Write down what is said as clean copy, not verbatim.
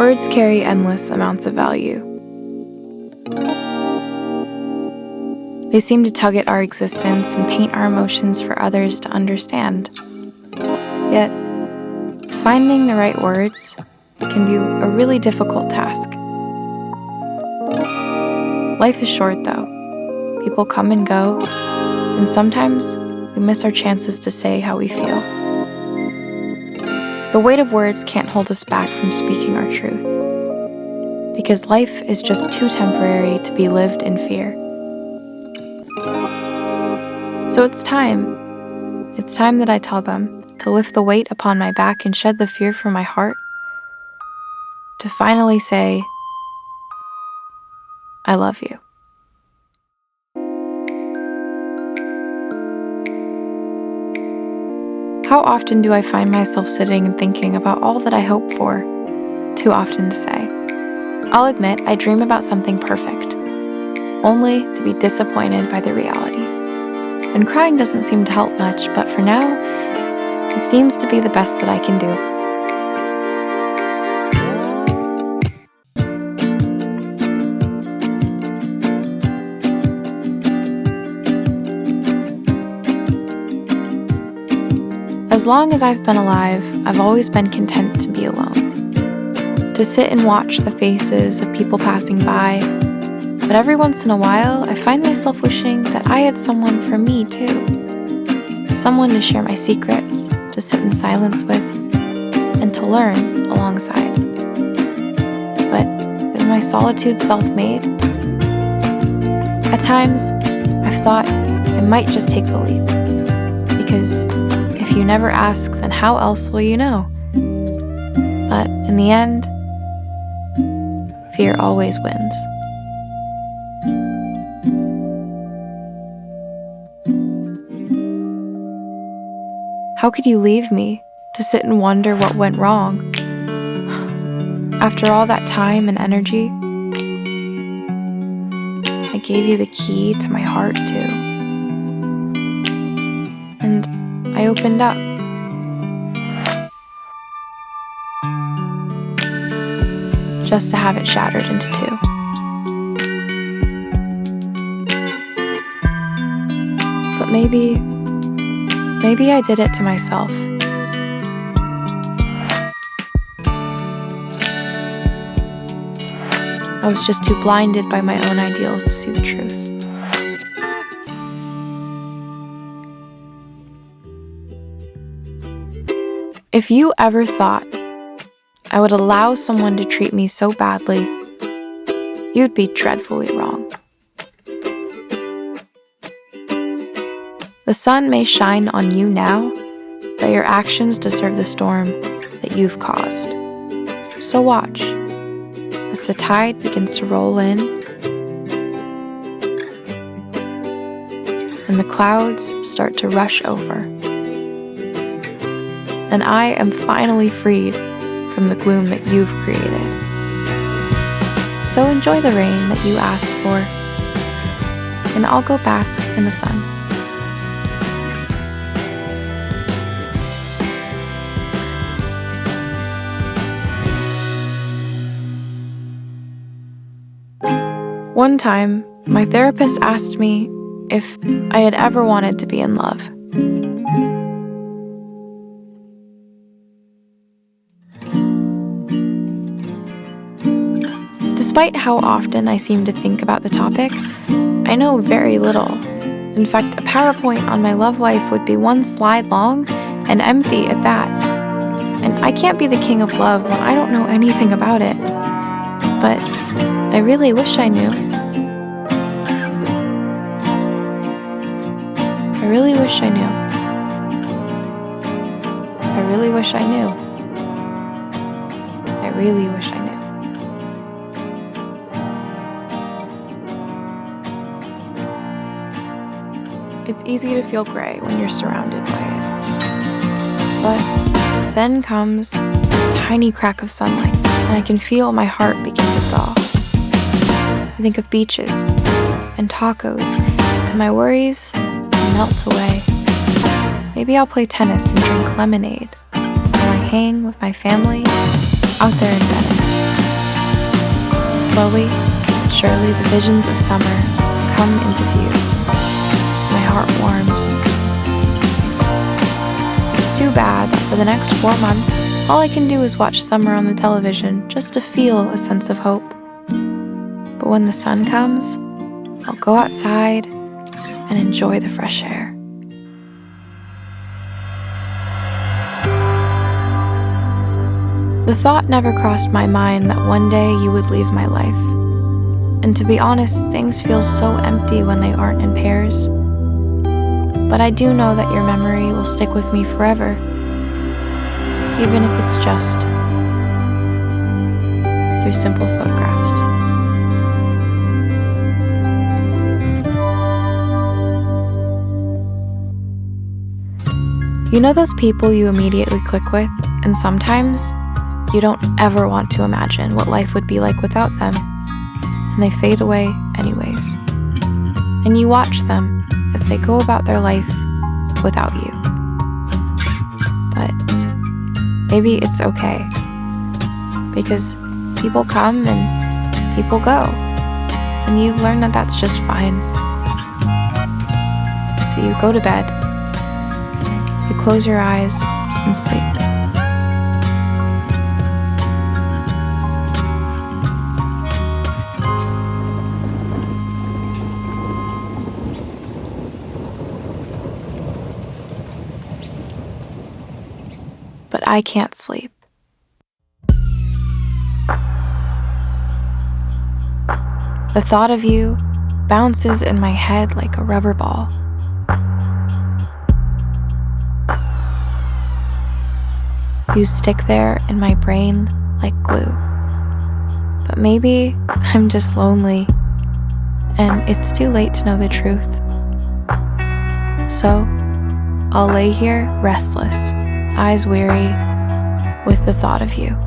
Words carry endless amounts of value. They seem to tug at our existence and paint our emotions for others to understand. Yet, finding the right words can be a really difficult task. Life is short, though. People come and go, and sometimes we miss our chances to say how we feel. The weight of words can't hold us back from speaking our truth, because life is just too temporary to be lived in fear. So it's time that I tell them to lift the weight upon my back and shed the fear from my heart, to finally say, I love you. How often do I find myself sitting and thinking about all that I hope for? Too often to say. I'll admit I dream about something perfect, only to be disappointed by the reality. And crying doesn't seem to help much, but for now, it seems to be the best that I can do. As long as I've been alive, I've always been content to be alone, to sit and watch the faces of people passing by. But every once in a while, I find myself wishing that I had someone for me too. Someone to share my secrets, to sit in silence with, and to learn alongside. But is my solitude self-made? At times, I've thought I might just take the leap, because if you never ask, then how else will you know? But in the end, fear always wins. How could you leave me to sit and wonder what went wrong? After all that time and energy, I gave you the key to my heart too. And I opened up. Just to have it shattered into two. But maybe I did it to myself. I was just too blinded by my own ideals to see the truth. If you ever thought I would allow someone to treat me so badly, you'd be dreadfully wrong. The sun may shine on you now, but your actions deserve the storm that you've caused. So watch as the tide begins to roll in and the clouds start to rush over. And I am finally freed from the gloom that you've created. So enjoy the rain that you asked for, and I'll go bask in the sun. One time, my therapist asked me if I had ever wanted to be in love. Despite how often I seem to think about the topic, I know very little. In fact, a PowerPoint on my love life would be one slide long and empty at that. And I can't be the king of love when I don't know anything about it. But I really wish I knew. I really wish I knew. I really wish I knew. I really wish I knew. It's easy to feel gray when you're surrounded by it. But then comes this tiny crack of sunlight, and I can feel my heart begin to thaw. I think of beaches and tacos, and my worries melt away. Maybe I'll play tennis and drink lemonade while I hang with my family out there in Venice. Slowly, but surely, the visions of summer come into view. My heart warms. It's too bad that for the next 4 months, all I can do is watch summer on the television just to feel a sense of hope. But when the sun comes, I'll go outside and enjoy the fresh air. The thought never crossed my mind that one day you would leave my life. And to be honest, things feel so empty when they aren't in pairs. But I do know that your memory will stick with me forever, even if it's just through simple photographs. You know those people you immediately click with, and sometimes you don't ever want to imagine what life would be like without them, and they fade away anyways. And you watch them as they go about their life without you. But maybe it's okay, because people come and people go, and you learn that that's just fine. So you go to bed, you close your eyes and sleep. But I can't sleep. The thought of you bounces in my head like a rubber ball. You stick there in my brain like glue. But maybe I'm just lonely, and it's too late to know the truth. So I'll lay here restless, eyes weary, with the thought of you.